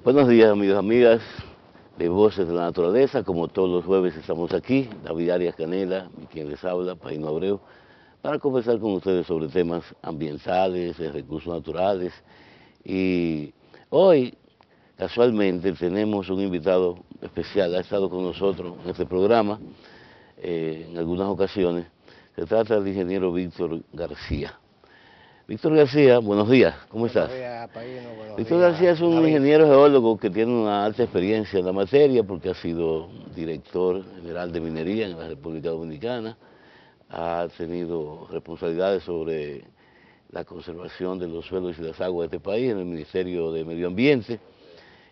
Buenos días, amigos, amigas de Voces de la Naturaleza. Como todos los jueves estamos aquí, David Arias Canela y quien les habla, Paino Abreu, para conversar con ustedes sobre temas ambientales, de recursos naturales. Y hoy, casualmente, tenemos un invitado especial, ha estado con nosotros en este programa en algunas ocasiones. Se trata del ingeniero Víctor García. Víctor García, buenos días, ¿cómo estás? Buenos días, Paino, buenos Víctor días, García es un David. ingeniero geólogo que tiene una alta experiencia en la materia porque ha sido director general de minería en la República Dominicana, ha tenido responsabilidades sobre la conservación de los suelos y las aguas de este país en el Ministerio de Medio Ambiente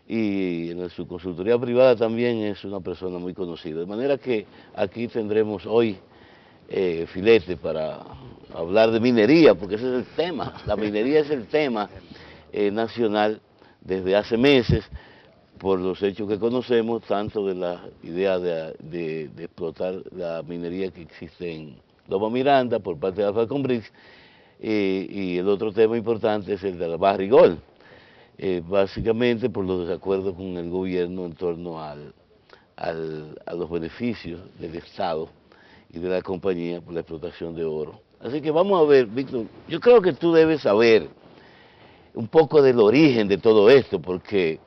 y en su consultoría privada también es una persona muy conocida. De manera que aquí tendremos hoy filete para hablar de minería, porque ese es el tema. La minería es el tema nacional desde hace meses, por los hechos que conocemos, tanto de la idea de explotar la minería que existe en Loma Miranda por parte de Alfa Combrix, y el otro tema importante es el de la Barrigol, básicamente por los desacuerdos con el gobierno en torno a los beneficios del Estado y de la compañía por la explotación de oro. Así que vamos a ver, Víctor, yo creo que tú debes saber un poco del origen de todo esto, porque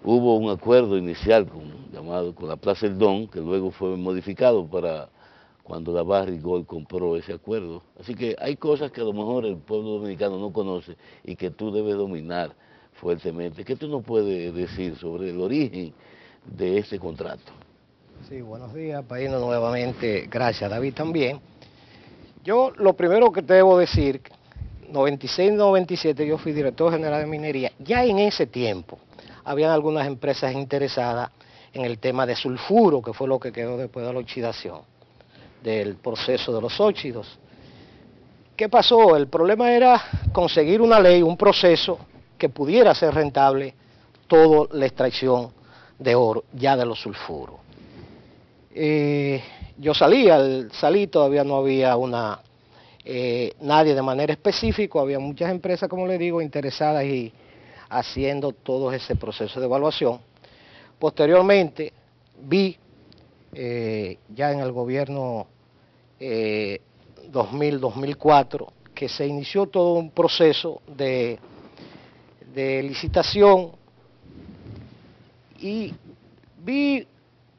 hubo un acuerdo inicial con la Plaza El Don, que luego fue modificado para cuando la Barrigol compró ese acuerdo. Así que hay cosas que a lo mejor el pueblo dominicano no conoce y que tú debes dominar fuertemente. ¿Qué tú nos puedes decir sobre el origen de este contrato? Sí, buenos días, Paino, nuevamente. Gracias, David, también. Yo lo primero que te debo decir, 96-97 yo fui director general de minería. Ya en ese tiempo habían algunas empresas interesadas en el tema de sulfuro, que fue lo que quedó después de la oxidación, del proceso de los óxidos. ¿Qué pasó? El problema era conseguir una ley, un proceso que pudiera ser rentable toda la extracción de oro, ya de los sulfuros. Yo salí, todavía no había nadie de manera específica, había muchas empresas, como le digo, interesadas y haciendo todo ese proceso de evaluación. Posteriormente vi, ya en el gobierno 2000-2004, que se inició todo un proceso de licitación y vi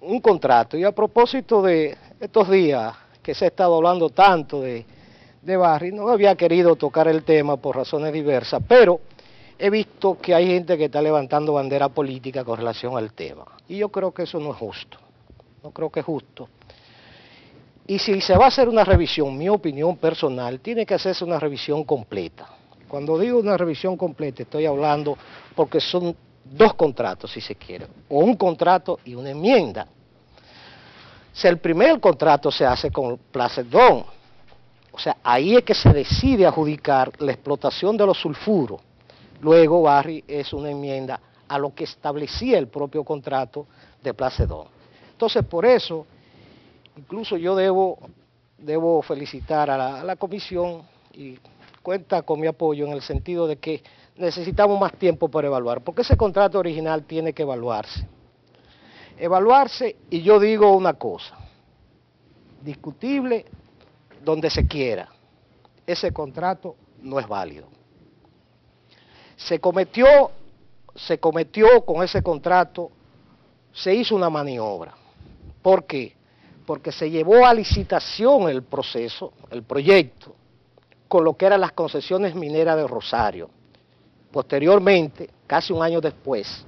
un contrato. Y a propósito de estos días que se ha estado hablando tanto de Barry, no había querido tocar el tema por razones diversas, pero he visto que hay gente que está levantando bandera política con relación al tema. Y yo creo que eso no es justo. No creo que es justo. Y si se va a hacer una revisión, mi opinión personal, tiene que hacerse una revisión completa. Cuando digo una revisión completa, estoy hablando porque son dos contratos, si se quiere, o un contrato y una enmienda. Si el primer contrato se hace con Plaza El Don, o sea, ahí es que se decide adjudicar la explotación de los sulfuros. Luego, Barry es una enmienda a lo que establecía el propio contrato de Plaza El Don. Entonces, por eso, incluso yo debo felicitar a la comisión y cuenta con mi apoyo en el sentido de que necesitamos más tiempo para evaluar, porque ese contrato original tiene que evaluarse. Y yo digo una cosa, discutible donde se quiera, ese contrato no es válido. Se cometió con ese contrato, se hizo una maniobra. ¿Por qué? Porque se llevó a licitación el proceso, el proyecto, con lo que eran las concesiones mineras de Rosario. Posteriormente, casi un año después,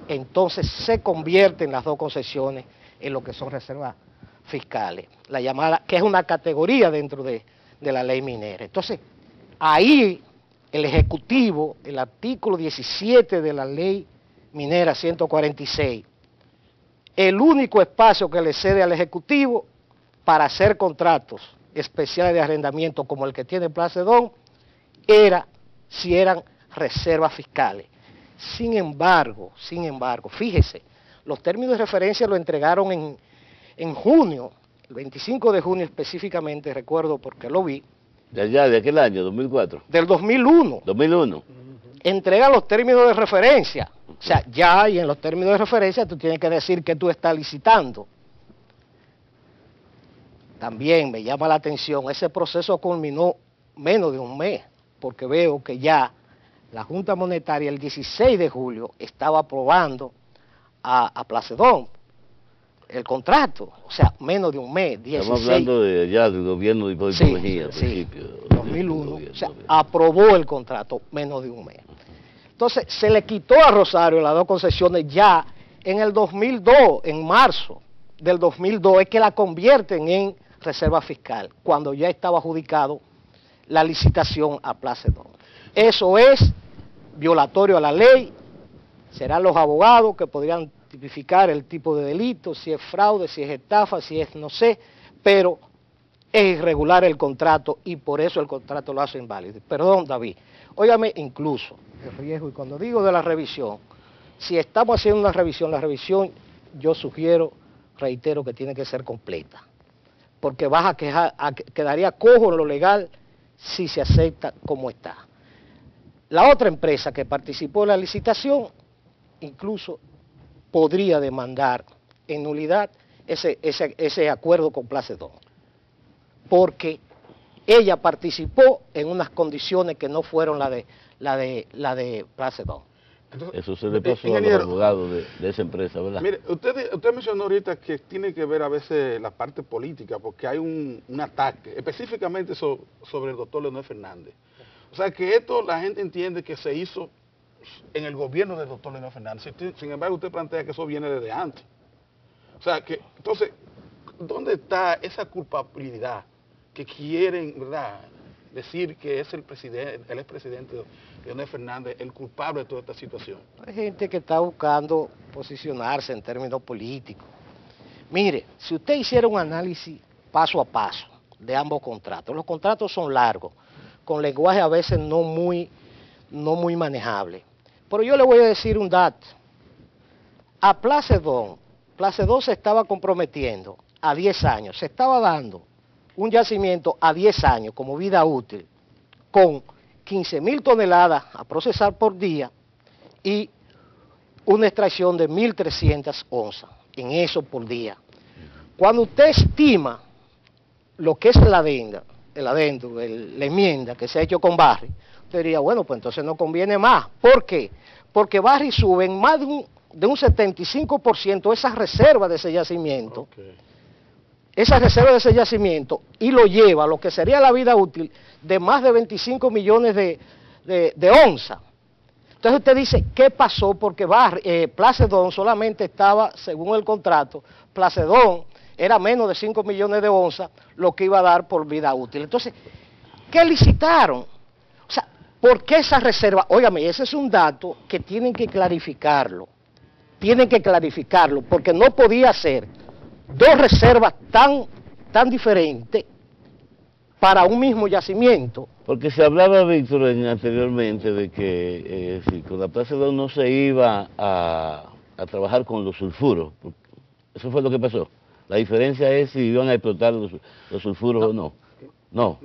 entonces se convierten las dos concesiones en lo que son reservas fiscales, la llamada, que es una categoría dentro de la ley minera. Entonces, ahí el Ejecutivo, el artículo 17 de la ley minera 146, el único espacio que le cede al Ejecutivo para hacer contratos especiales de arrendamiento como el que tiene Plaza El Don, era si eran reservas fiscales. Sin embargo, fíjese, los términos de referencia lo entregaron en junio, el 25 de junio específicamente, recuerdo porque lo vi. De allá, de aquel año, 2004. Del 2001. 2001. entrega los términos de referencia. O sea, ya y en los términos de referencia tú tienes que decir que tú estás licitando. También me llama la atención, ese proceso culminó menos de un mes, porque veo que ya la Junta Monetaria el 16 de julio estaba aprobando a Placedón el contrato, o sea, menos de un mes, 16. Estamos hablando de allá del gobierno de Hipólito Mejía, al sí, principio. 2001, o sea, aprobó el contrato menos de un mes. Entonces, se le quitó a Rosario las dos concesiones ya en el 2002, en marzo del 2002, es que la convierten en reserva fiscal, cuando ya estaba adjudicado la licitación a Placedón. Eso es violatorio a la ley, serán los abogados que podrían tipificar el tipo de delito, si es fraude, si es estafa, si es no sé, pero es irregular el contrato y por eso el contrato lo hace inválido. Perdón, David, óigame, incluso el riesgo, y cuando digo de la revisión, si estamos haciendo una revisión, la revisión yo sugiero, reitero, que tiene que ser completa, porque quedaría cojo en lo legal si se acepta como está. La otra empresa que participó en la licitación incluso podría demandar en nulidad ese acuerdo con Placedón, porque ella participó en unas condiciones que no fueron la de Placedón. Entonces, eso se le pasó a los abogados de esa empresa, ¿verdad? Mire, usted mencionó ahorita que tiene que ver a veces la parte política, porque hay un ataque, específicamente sobre el doctor Leonel Fernández. O sea, que esto la gente entiende que se hizo en el gobierno del doctor Leonel Fernández. Sin embargo, usted plantea que eso viene desde antes. O sea, que entonces, ¿dónde está esa culpabilidad que quieren, verdad, decir que es el expresidente Leonel Fernández el culpable de toda esta situación? Hay gente que está buscando posicionarse en términos políticos. Mire, si usted hiciera un análisis paso a paso de ambos contratos, los contratos son largos, con lenguaje a veces no muy manejable. Pero yo le voy a decir un dato. A Placedón se estaba comprometiendo a 10 años, se estaba dando un yacimiento a 10 años como vida útil, con 15.000 toneladas a procesar por día y una extracción de 1.300 onzas en eso por día. Cuando usted estima lo que es la enmienda que se ha hecho con Barry, usted diría, bueno, pues entonces no conviene más. ¿Por qué? Porque Barry sube en más de un 75% esa reserva de ese yacimiento, y lo lleva a lo que sería la vida útil de más de 25 millones de onzas. Entonces usted dice, ¿qué pasó? Porque Placedón solamente estaba, según el contrato, Placedón era menos de 5 millones de onzas lo que iba a dar por vida útil. Entonces, ¿qué licitaron? O sea, ¿por qué esa reserva? Óigame, ese es un dato que tienen que clarificarlo. Porque no podía ser dos reservas tan diferentes para un mismo yacimiento. Porque se hablaba, Víctor, anteriormente de que si con la Placedón no se iba a trabajar con los sulfuros. Eso fue lo que pasó. La diferencia es si iban a explotar los sulfuros o no. No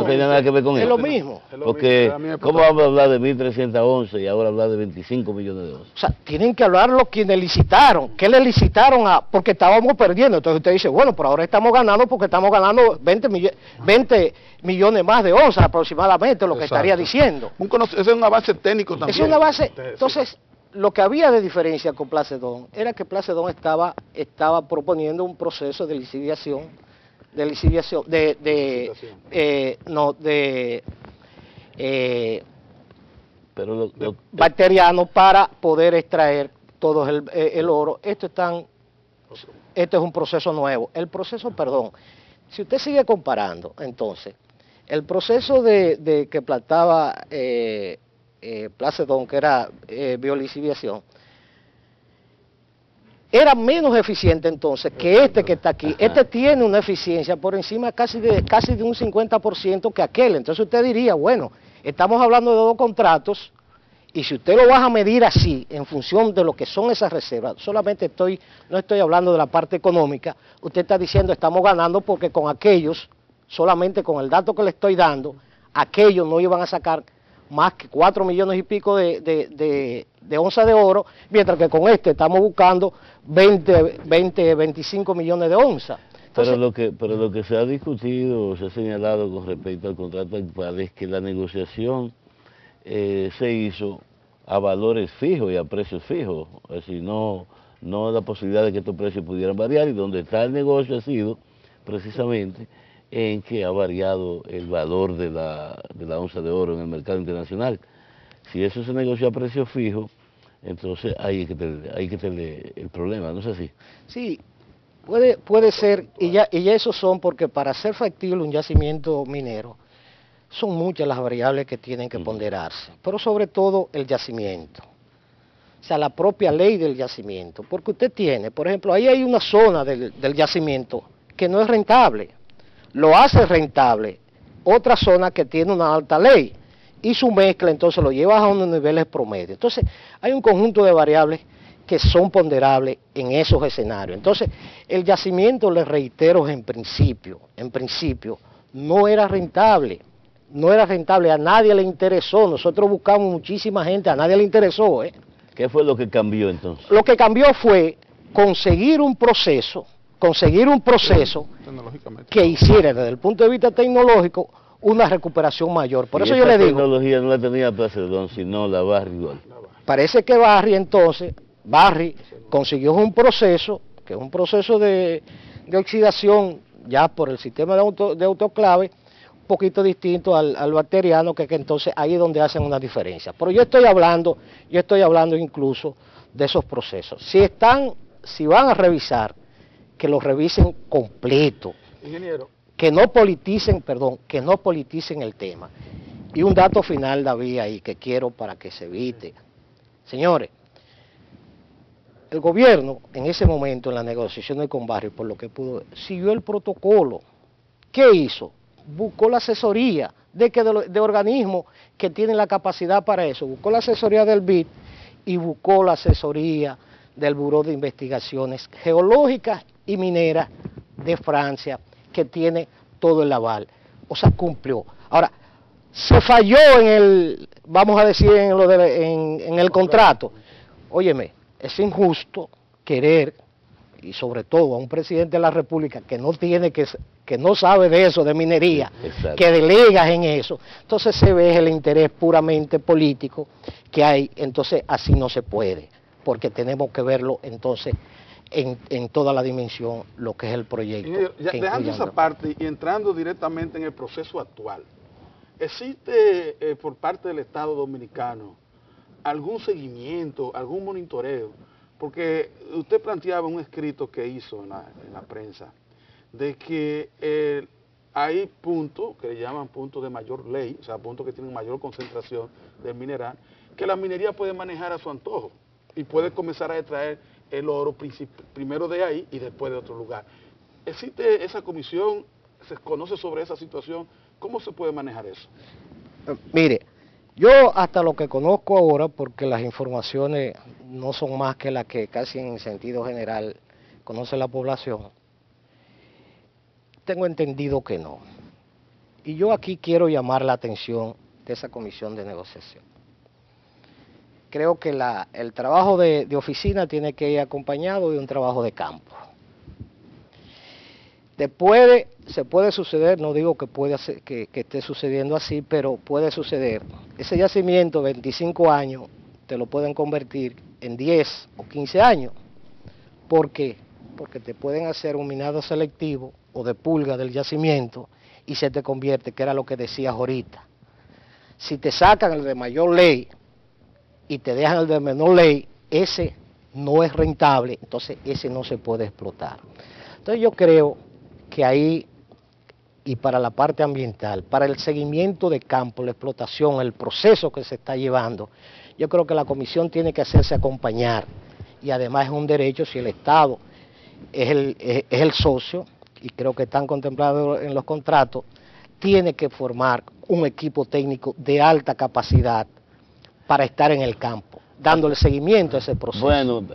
tenía nada que ver con eso. Es lo mismo. Porque, ¿cómo vamos a hablar de 1.300 onzas y ahora hablar de 25 millones de onzas? O sea, tienen que hablarlo quienes licitaron. ¿Qué le licitaron a? Porque estábamos perdiendo. Entonces usted dice, bueno, pero ahora estamos ganando porque estamos ganando 20 millones más de onzas aproximadamente, lo que estaría diciendo. Ese es una base técnico también. Es una base. Entonces, lo que había de diferencia con Placedón era que Placedón estaba proponiendo un proceso de bacteriano para poder extraer todo el oro. Esto es un proceso nuevo. Si usted sigue comparando, entonces, el proceso que plantaba Placedón, que era bioliciviación, era menos eficiente entonces que que está aquí. Este tiene una eficiencia por encima casi de un 50% que aquel. Entonces usted diría, bueno, estamos hablando de dos contratos y si usted lo va a medir así, en función de lo que son esas reservas, no estoy hablando de la parte económica, usted está diciendo estamos ganando porque con aquellos, solamente con el dato que le estoy dando, aquellos no iban a sacar más que 4 millones y pico de onzas de oro, mientras que con este estamos buscando 25 millones de onzas. Entonces, pero lo que se ha discutido, se ha señalado con respecto al contrato actual es que la negociación se hizo a valores fijos y a precios fijos, es decir, no la posibilidad de que estos precios pudieran variar, y donde está el negocio ha sido precisamente en que ha variado el valor de la onza de oro en el mercado internacional. Si eso se negocia a precio fijo, entonces ahí hay que tener el problema, ¿no es así? Sí, puede ser, y ya esos son, porque para ser factible un yacimiento minero, son muchas las variables que tienen que ponderarse, pero sobre todo el yacimiento. O sea, la propia ley del yacimiento, porque usted tiene, por ejemplo, ahí hay una zona del yacimiento que no es rentable, lo hace rentable otra zona que tiene una alta ley, y su mezcla entonces lo lleva a unos niveles promedio. Entonces, hay un conjunto de variables que son ponderables en esos escenarios. Entonces, el yacimiento, les reitero, en principio, no era rentable, a nadie le interesó, nosotros buscamos muchísima gente, a nadie le interesó. ¿Qué fue lo que cambió entonces? Lo que cambió fue conseguir un proceso que hiciera desde el punto de vista tecnológico una recuperación mayor. Por eso yo le digo, la tecnología no la tenía Placedón, sino la Barry Gold. Parece que Barry consiguió un proceso, que es un proceso de oxidación ya por el sistema de autoclave, un poquito distinto al bacteriano, que entonces ahí es donde hacen una diferencia. Pero yo estoy hablando incluso de esos procesos. Si van a revisar, que lo revisen completo. Ingeniero. Que no politicen el tema. Y un dato final, David, ahí que quiero para que se evite. Señores, el gobierno en ese momento en las negociaciones con Barry, por lo que pudo, siguió el protocolo. ¿Qué hizo? Buscó la asesoría de organismos que tienen la capacidad para eso. Buscó la asesoría del BID y buscó la asesoría del Buró de Investigaciones Geológicas y Mineras de Francia, que tiene todo el aval. O sea, cumplió. Ahora, se falló vamos a decir, en el contrato. Óyeme, es injusto querer, y sobre todo a un presidente de la República que no sabe de eso, de minería, exacto, que delegas en eso, entonces se ve el interés puramente político que hay. Entonces así no se puede, porque tenemos que verlo entonces en toda la dimensión, lo que es el proyecto. Dejando esa parte y entrando directamente en el proceso actual, ¿existe por parte del Estado Dominicano algún seguimiento, algún monitoreo? Porque usted planteaba un escrito que hizo en la prensa, de que hay puntos, que le llaman puntos de mayor ley, o sea, puntos que tienen mayor concentración del mineral, que la minería puede manejar a su antojo y puede comenzar a extraer el oro primero de ahí y después de otro lugar. ¿Existe esa comisión? ¿Se conoce sobre esa situación? ¿Cómo se puede manejar eso? Mire, yo hasta lo que conozco ahora, porque las informaciones no son más que las que casi en sentido general conoce la población, tengo entendido que no. Y yo aquí quiero llamar la atención de esa comisión de negociación. Creo que el trabajo de oficina tiene que ir acompañado de un trabajo de campo. Se puede suceder, no digo que que esté sucediendo así, pero puede suceder. Ese yacimiento, 25 años, te lo pueden convertir en 10 o 15 años. ¿Por qué? Porque te pueden hacer un minado selectivo o de pulga del yacimiento y se te convierte, que era lo que decías ahorita. Si te sacan el de mayor ley y te dejan el de menor ley, ese no es rentable, entonces ese no se puede explotar. Entonces yo creo que ahí, y para la parte ambiental, para el seguimiento de campo, la explotación, el proceso que se está llevando, yo creo que la comisión tiene que hacerse acompañar, y además es un derecho si el Estado es el socio, y creo que están contemplados en los contratos, tiene que formar un equipo técnico de alta capacidad para estar en el campo, dándole seguimiento a ese proceso. Bueno,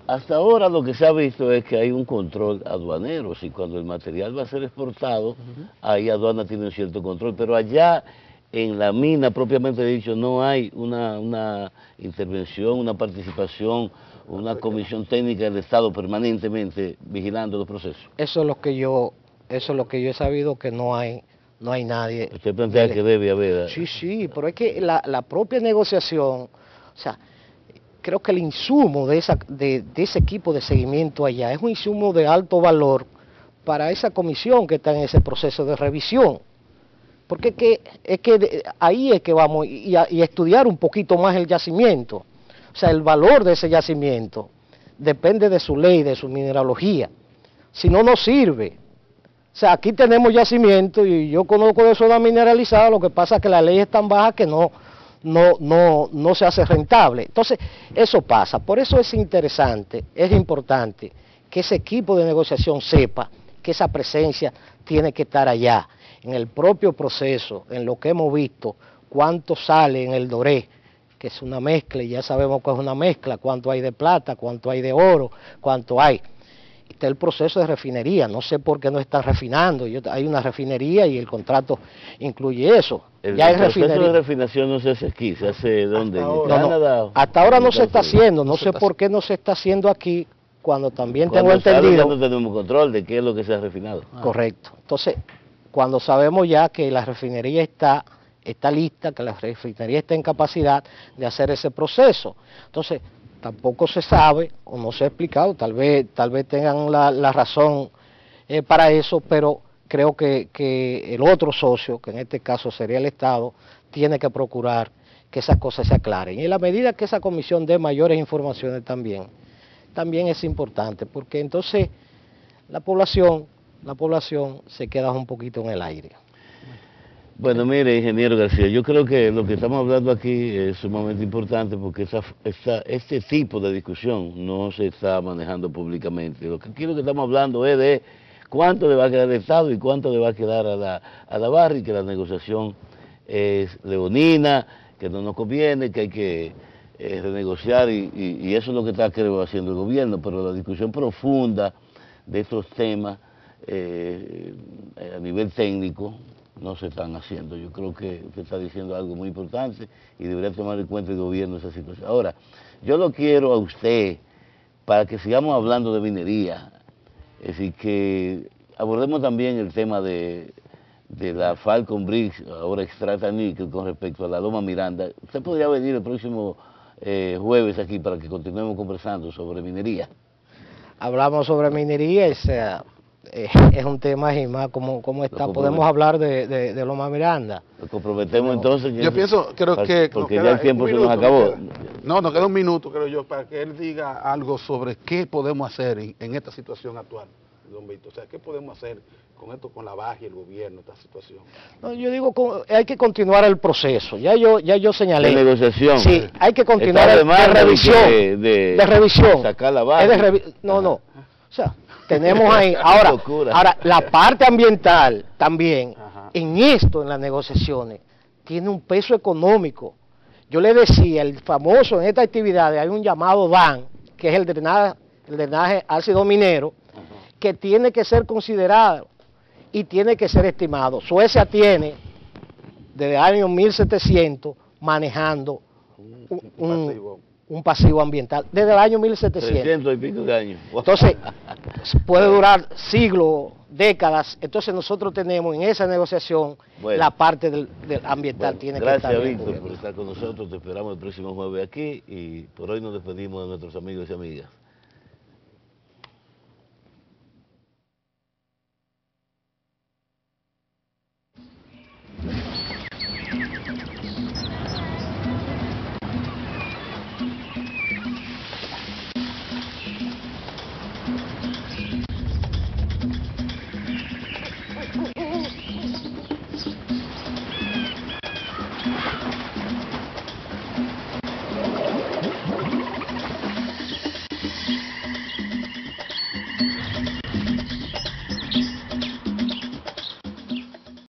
hasta ahora lo que se ha visto es que hay un control aduanero, si cuando el material va a ser exportado, ahí aduana tiene un cierto control, pero allá en la mina propiamente dicho no hay una intervención, una participación, una comisión técnica del Estado permanentemente vigilando los procesos. Eso es lo que yo he sabido, que no hay nadie. Usted plantea que debe haber. Sí, pero es que la propia negociación, o sea, creo que el insumo de ese equipo de seguimiento allá es un insumo de alto valor para esa comisión que está en ese proceso de revisión. Porque ahí es que vamos y estudiar un poquito más el yacimiento. O sea, el valor de ese yacimiento depende de su ley, de su mineralogía. Si no, no sirve. O sea, aquí tenemos yacimiento y yo conozco de zona mineralizada, lo que pasa es que la ley es tan baja que no se hace rentable. Entonces, eso pasa. Por eso es interesante, es importante que ese equipo de negociación sepa que esa presencia tiene que estar allá, en el propio proceso, en lo que hemos visto, cuánto sale en el doré, que es una mezcla, y ya sabemos que es una mezcla, cuánto hay de plata, cuánto hay de oro, cuánto hay. Está el proceso de refinería, no sé por qué no están refinando, hay una refinería y el contrato incluye eso. El proceso de refinación no se hace aquí, se hace ¿dónde? ¿En Canadá? Hasta ahora no se está haciendo, no sé por qué no se está haciendo aquí, cuando también tengo entendido. Ya no tenemos control de qué es lo que se ha refinado. Correcto. Entonces, cuando sabemos ya que la refinería está lista, que la refinería está en capacidad de hacer ese proceso. Entonces, tampoco se sabe o no se ha explicado, tal vez tengan la razón para eso, pero creo que el otro socio, que en este caso sería el Estado, tiene que procurar que esas cosas se aclaren. Y en la medida que esa comisión dé mayores informaciones también es importante, porque entonces la población se queda un poquito en el aire. Bueno, mire, ingeniero García, yo creo que lo que estamos hablando aquí es sumamente importante porque este tipo de discusión no se está manejando públicamente. Lo que estamos hablando es de cuánto le va a quedar al Estado y cuánto le va a quedar a la barra, y que la negociación es leonina, que no nos conviene, que hay que renegociar y eso es lo que está, creo, haciendo el gobierno, pero la discusión profunda de estos temas a nivel técnico no se están haciendo. Yo creo que usted está diciendo algo muy importante y debería tomar en cuenta el gobierno esa situación. Ahora, yo lo quiero a usted para que sigamos hablando de minería, es decir, que abordemos también el tema de la Falcon Bricks, ahora extracta níquel, con respecto a la Loma Miranda. Usted podría venir el próximo jueves aquí para que continuemos conversando sobre minería. Hablamos sobre minería, es un tema y más como está. Podemos hablar de Loma Miranda. Lo comprometemos entonces. Yo pienso, creo que porque ya el tiempo se nos acabó. Nos queda un minuto, creo yo, para que él diga algo sobre qué podemos hacer en esta situación actual, don Víctor. O sea, qué podemos hacer con esto, con la baja y el gobierno, esta situación. No, yo digo, hay que continuar el proceso. Ya yo señalé. De negociación. Sí, hay que continuar de revisión. De revisión. Sacar la baja. O sea, tenemos ahí. Ahora, la parte ambiental también, en las negociaciones, tiene un peso económico. Yo le decía, el famoso en estas actividades, hay un llamado DAN, que es el drenaje ácido minero, que tiene que ser considerado y tiene que ser estimado. Suecia tiene, desde el año 1700, manejando un pasivo ambiental, desde el año 1700. 300 y pico de años. Entonces, puede durar siglos, décadas. Entonces nosotros tenemos en esa negociación la parte del ambiental. Tiene que estar bien. Gracias, Víctor, por estar con nosotros. Te esperamos el próximo jueves aquí y por hoy nos despedimos de nuestros amigos y amigas.